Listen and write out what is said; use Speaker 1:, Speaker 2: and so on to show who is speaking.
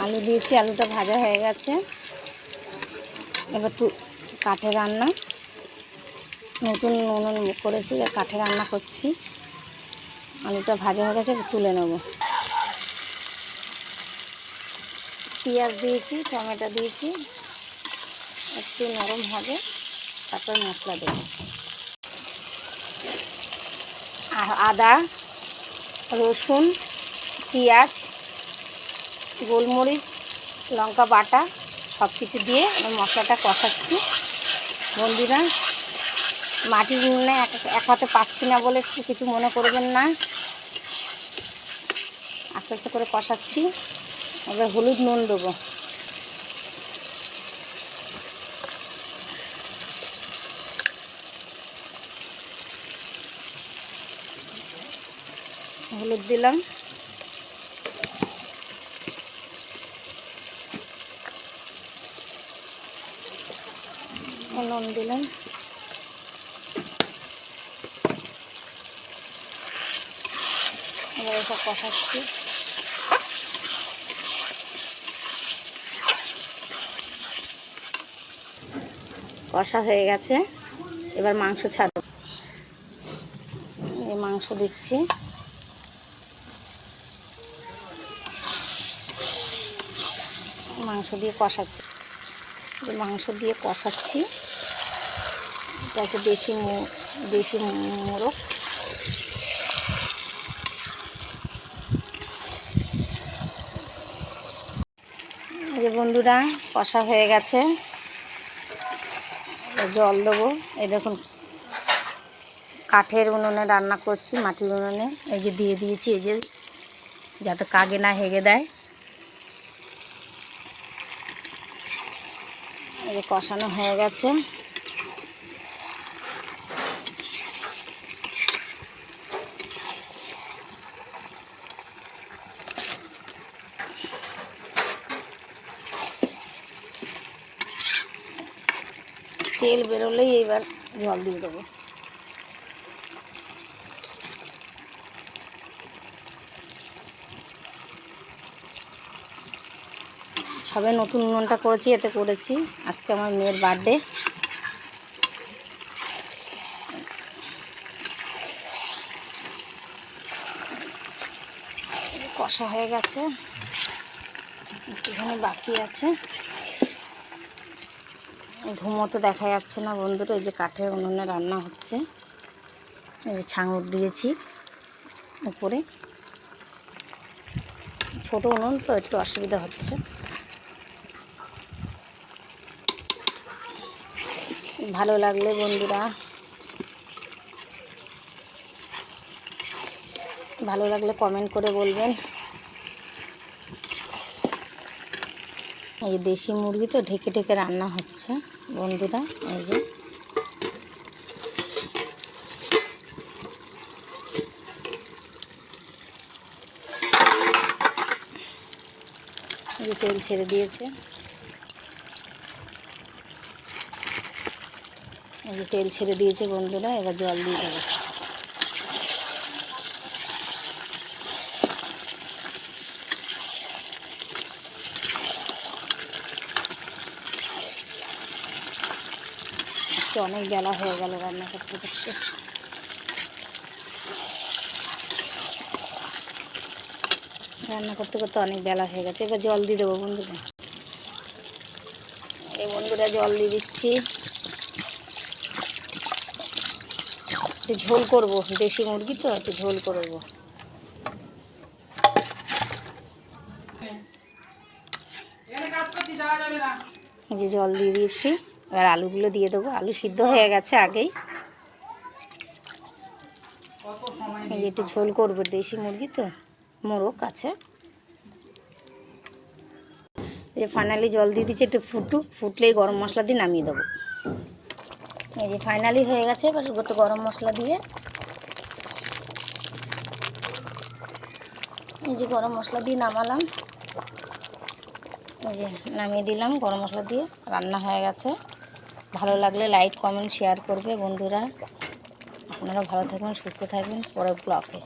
Speaker 1: আলু দিয়েছি, আলুটা ভাজা হয়ে গেছে। এবার কাঠে রান্না, নতুন উনুন করেছি, কাঠে রান্না করছি। আলুটা ভাজা হয়ে গেছে, তুলে নেব। পেঁয়াজ দিয়েছি, টমেটো দিয়েছি, একটু নরম হবে, তারপর মশলা দেব। আর আদা, রসুন, পেঁয়াজ, গোলমরিচ, লঙ্কা বাটা সব কিছু দিয়ে মশলাটা কষাচ্ছি। বন্ধুরা, মাটির উনুনে এক হাতে পাচ্ছি না বলে একটু কিছু মনে করবেন না, আস্তে আস্তে করে কষাচ্ছি। এবার হলুদ নুন দেবো। হলুদ দিলাম, নুন দিলাম, এবার এসব কষাচ্ছি। কষা হয়ে গেছে, এবার মাংস ছাড়ব। এই মাংস দিচ্ছি, মাংস দিয়ে কষাচ্ছি। মাংস দিয়ে কষাচ্ছি। এটা হচ্ছে দেশি মোরগ। এই যে বন্ধুরা, কষা হয়ে গেছে, জল দেবো। এই দেখুন, কাঠের উনুনে রান্না করছি, মাটির উনুনে। এই যে দিয়ে দিয়েছি, এই যে যাতে কাগে না হেগে দেয়। এই যে কষানো হয়ে গেছে। তেল বেরোলেই এইবার জল দিয়ে দেবো। সবে নতুন উনুনটা করেছি, এতে করেছি। আজকে আমার মেয়ের বার্থডে। কষা হয়ে গেছে, একটুখানি বাকি আছে। ধুমো তো দেখা যাচ্ছে না বন্ধুরা। এই যে কাঠের উনুনে রান্না হচ্ছে। এই যে ছাঙুর দিয়েছি উপরে। ছোট উনুন তো একটু অসুবিধা হচ্ছে। ভালো লাগলে বন্ধুরা, ভালো লাগলে কমেন্ট করে বলবেন। এই যে দেশি মুরগি তো ঢেকে ঢেকে রান্না হচ্ছে বন্ধুরা। এই যে তেল ছেড়ে দিয়েছে, এই যে তেল ছেড়ে দিয়েছে বন্ধুরা। এবার জল দিয়ে দেবো। অনেক বেলা হয়ে গেল রান্না করতে করতে। রান্না করতে করতে অনেক বেলা হয়ে গেছে। এবার জল দিয়ে দেবো বন্ধুরা। এই বন্ধুরা, জল দিয়ে দিচ্ছি। একটু ঝোল করব, দেশি মুরগি তো একটু ঝোল করব। এই যে জল দিয়ে দিয়েছি। এবার আলুগুলো দিয়ে দেবো। আলু সিদ্ধ হয়ে গেছে আগেই। এই যে একটু ঝোল করবো, দেশি মুরগি তো, মোরগ আছে। এই যে ফাইনালি জল দিয়ে দিচ্ছি, একটু ফুটলেই গরম মশলা দিয়ে নামিয়ে দেবো। এই যে ফাইনালি হয়ে গেছে। এবার একটু গরম মশলা দিয়ে, এই যে গরম মশলা দিয়ে নামালাম। এই যে নামিয়ে দিলাম গরম মশলা দিয়ে। রান্না হয়ে গেছে। ভালো লাগলে লাইক, কমেন্ট, শেয়ার করবে বন্ধুরা। আপনারা ভালো থাকবেন, সুস্থ থাকবেন। পরের ব্লগে।